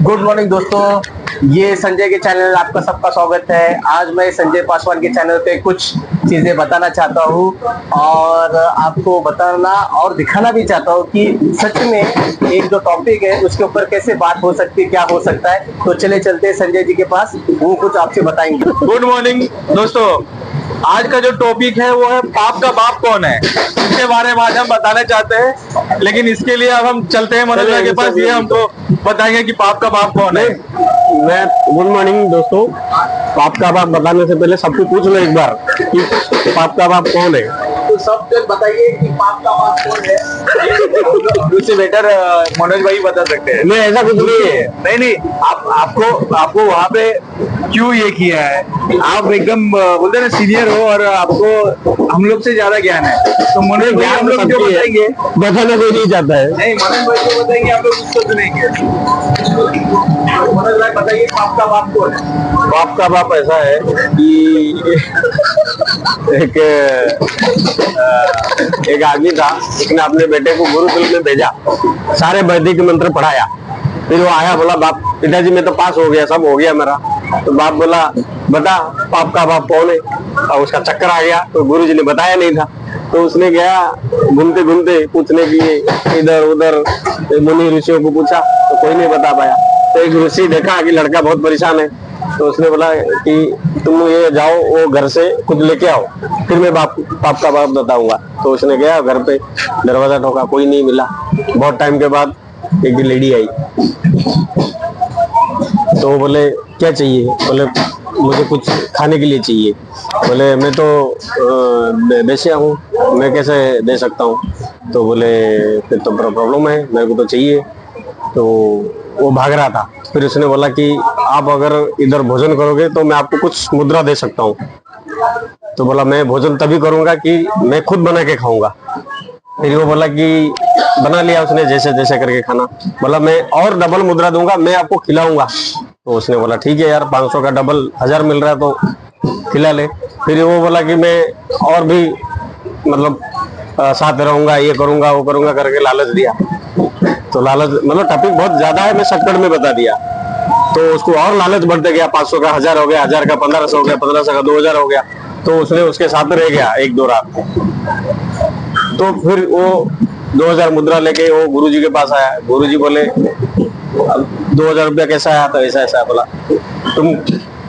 Good morning दोस्तों, ये संजय के चैनल आपका सबका स्वागत है। आज मैं संजय पासवान के चैनल पे कुछ चीजें बताना चाहता हूँ और आपको बताना और दिखाना भी चाहता हूँ कि सच में एक जो टॉपिक है उसके ऊपर कैसे बात हो सकती है, क्या हो सकता है। तो चले चलते हैं संजय जी के पास, वो कुछ आपसे बताएंगे। गुड मॉर्निंग दोस्तों, आज का जो टॉपिक है वो है पाप का बाप कौन है। इसके बारे में आज हम बताना चाहते हैं, लेकिन इसके लिए अब हम चलते हैं मनोज भाई के पास, ये हमको बताएंगे कि पाप का बाप कौन है। मैं गुड मॉर्निंग दोस्तों, पाप का बाप बताने से पहले सबको पूछ लो एक बार कि पाप का बाप कौन है। तो सब जन बताइए कि पाप का बाप कौन है। उससे बेटर मनोज भाई बता सकते हैं। नहीं, ऐसा कुछ नहीं है। नहीं, आपको वहाँ पे क्यों ये किया है, आप एकदम बोलते ना सीनियर हो और आपको हम लोग से ज्यादा ज्ञान है, तो मनोज भाई हम लोग जो बताएंगे बताना कोई नहीं चाहता है। नहीं, मनोज भाई जो बताएंगे आप लोग उसको सुनेंगे। मनोज भाई बताइए पाप का बाप कौन है। बाप का बाप ऐसा है कि एक आदमी था, उसने अपने बेटे को गुरुकुल में भेजा, सारे वैदिक मंत्र पढ़ाया। फिर वो आया, बोला बाप पिताजी मैं तो पास हो गया, सब हो गया मेरा। तो बाप बोला बता पाप का बाप कौन है। और उसका चक्कर आ गया, तो गुरुजी ने बताया नहीं था। तो उसने गया घूमते घूमते पूछने के लिए इधर उधर, मुनि ऋषियों को पूछा तो कोई नहीं बता पाया। तो एक ऋषि देखा कि लड़का बहुत परेशान है, तो उसने बोला कि तुम ये जाओ, वो घर से कुछ लेके आओ, फिर मैं पाप का बाप बताऊंगा। तो उसने गया घर पे, दरवाजा ठोका, कोई नहीं मिला। बहुत टाइम के बाद एक लेडी आई, तो वो बोले क्या चाहिए। बोले मुझे कुछ खाने के लिए चाहिए। बोले मैं तो बेसिया हूँ, मैं कैसे दे सकता हूँ। तो बोले फिर तो प्रॉब्लम है, मेरे को तो चाहिए। तो वो भाग रहा था। फिर उसने बोला कि आप अगर इधर भोजन करोगे तो मैं आपको कुछ मुद्रा दे सकता हूँ। तो बोला मैं भोजन तभी करूंगा कि मैं खुद बना के खाऊंगा। फिर वो बोला कि बना लिया उसने जैसे जैसे करके खाना। बोला मैं और डबल मुद्रा दूंगा, मैं आपको खिलाऊंगा। तो उसने बोला ठीक है यार, 500 का डबल 1000 मिल रहा है तो खिला ले। फिर वो बोला कि मैं और भी मतलब साथ रहूंगा, ये करूंगा वो करूंगा करके लालच दिया। तो लालच मतलब टॉपिक बहुत ज्यादा है, मैं शॉर्टकट में बता दिया। तो उसको और लालच बढ़ते गया, 500 का 1000 हो गया, 1000 का 1500 हो गया, 1500 का 2000 हो गया। तो उसने उसके साथ रह गया 1-2 रात। तो फिर वो 2000 मुद्रा लेके वो गुरुजी के पास आया। गुरुजी बोले 2000 रुपया कैसा आया। तो ऐसा ऐसा बोला,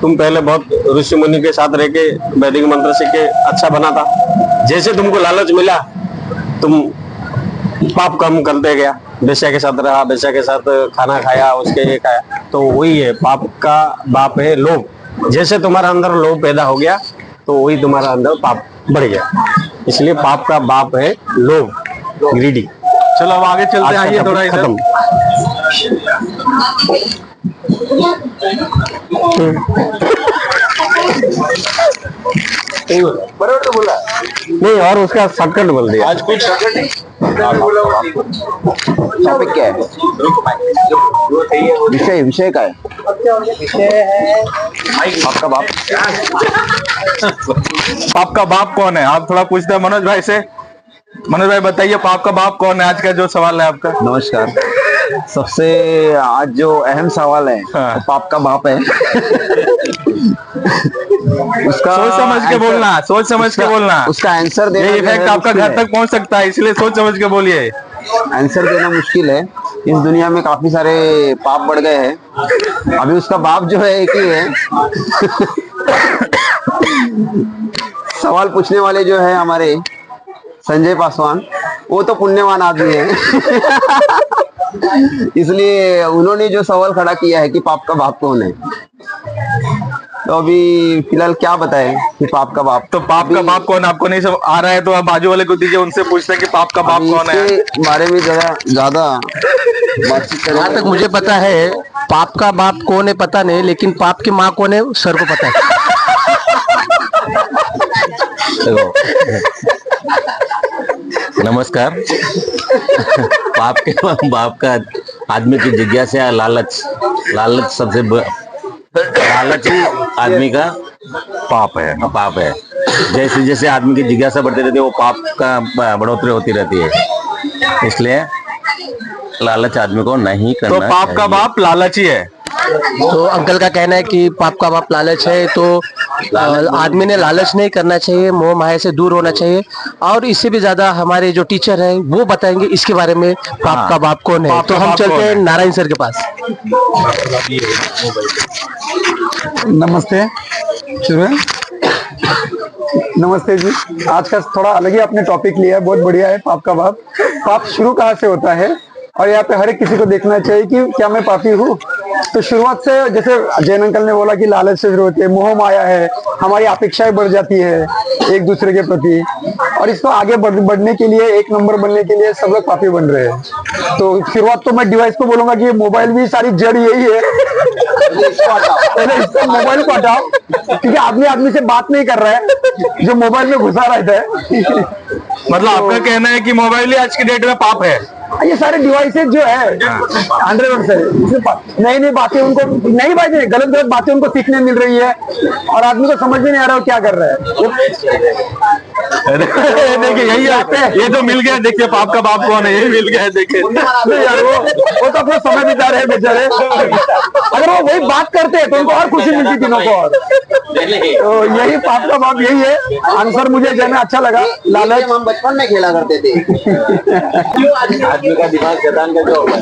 तुम पहले बहुत ऋषि मुनि के साथ रह के वैदिक मंत्र सीख के अच्छा बना था, जैसे तुमको लालच मिला तुम पाप कम करते गया, बेश्या के साथ रहा, बेश्या के साथ खाना खाया, उसके ये खाया। तो वही है, पाप का बाप है लोभ। जैसे तुम्हारा अंदर लोभ पैदा हो गया तो वही तुम्हारा अंदर पाप बढ़ गया। इसलिए पाप का बाप है लोभ, ग्रीडी। चलो अब आगे चलते हैं, आइए थोड़ा खत्म। बराबर तो बोला नहीं, और उसका शॉर्टकट बोल दिया। आज कुछ शॉर्टकट नहीं। टॉपिक क्या है, विषय का है। विषय है पाप का बाप। पाप का बाप कौन है, आप थोड़ा पूछते हैं मनोज भाई से। मनोज भाई बताइए पाप का बाप कौन है, आज का जो सवाल है आपका। नमस्कार। सबसे आज जो अहम सवाल है, हाँ। तो पाप का बाप है। उसका सोच समझ के बोलना, सोच समझ के बोलना। उसका आंसर देना ये इफेक्ट आपका घर तक पहुंच सकता है, इसलिए सोच समझ के बोलिए। आंसर देना मुश्किल है। इस दुनिया में काफी सारे पाप बढ़ गए हैं, अभी उसका बाप जो है एक ही है। सवाल पूछने वाले जो है हमारे संजय पासवान, वो तो पुण्यवान आदमी है। इसलिए उन्होंने जो सवाल खड़ा किया है कि पाप का बाप कौन है, तो अभी फिलहाल क्या बताएं कि पाप का बाप। तो पाप का बाप कौन आपको नहीं सब आ रहा है, तो आप बाजू वाले को दीजिए, उनसे पूछते हैं कि पाप का बाप कौन है। इसके बारे में ज्यादा बातचीत करें। जहाँ तक मुझे पता है पाप का बाप कौन है पता नहीं, लेकिन पाप की माँ कौन है सर को पता है। नमस्कार। पाप के बाप का आदमी की जिज्ञासा, लालच। लालच सबसे लालच ही आदमी का पाप है। जैसे जैसे आदमी की जिज्ञासा बढ़ती रहती है, वो पाप का बढ़ोतरी होती रहती है। इसलिए लालच आदमी को नहीं तो करना पाप का चाहिए। बाप लालची है। तो अंकल का कहना है कि पाप का बाप लालच है, तो आदमी ने लालच नहीं करना चाहिए, मोह माया से दूर होना चाहिए। और इससे भी ज्यादा हमारे जो टीचर हैं वो बताएंगे इसके बारे में, पाप का बाप कौन है। पाप तो का हम बाप चलते कौन हैं है? नारायण सर के पास। नमस्ते। शुरू है। नमस्ते जी। आज का थोड़ा अलग ही आपने टॉपिक लिया है, बहुत बढ़िया है। पाप का बाप, पाप शुरू कहाँ से होता है, और यहाँ पे हर एक किसी को देखना चाहिए कि क्या मैं पापी हूँ। तो शुरुआत से, जैसे जैन अंकल ने बोला कि लालच से शुरू होती है, मोह माया है, हमारी अपेक्षाएं बढ़ जाती है एक दूसरे के प्रति, और इसको आगे बढ़ने के लिए, एक नंबर बनने के लिए सब लोग पापी बन रहे हैं। तो शुरुआत तो मैं डिवाइस को बोलूंगा कि मोबाइल भी सारी जड़ यही है। पहले इसको मोबाइल को हटाओ, क्योंकि आदमी आदमी से बात नहीं कर रहा है, जो मोबाइल में घुसा रहता है। मतलब आपका कहना है कि मोबाइल ही आज की डेट में पाप है। ये सारे डिवाइसेज जो है 100% नई नई बातें, उनको नई बातें, गलत गलत बातें उनको सीखने मिल रही है, और आदमी को समझ में नहीं आ रहा है क्या कर रहा है। देखिए यही है, ये तो मिल गया। देखिए पाप का बाप कौन है, यही मिल गया है। देखिए नहीं यार, वो तो अपना समय बिता रहे हैं बेचारे। अगर वो वही बात करते हैं तो उनको और खुशी मिलती दिनों को। और तो यही पाप का बाप यही है। आंसर मुझे जो है अच्छा लगा, लालच। हम बचपन में खेला करते थे। आदमी का दिमाग शैतान का जो होगा।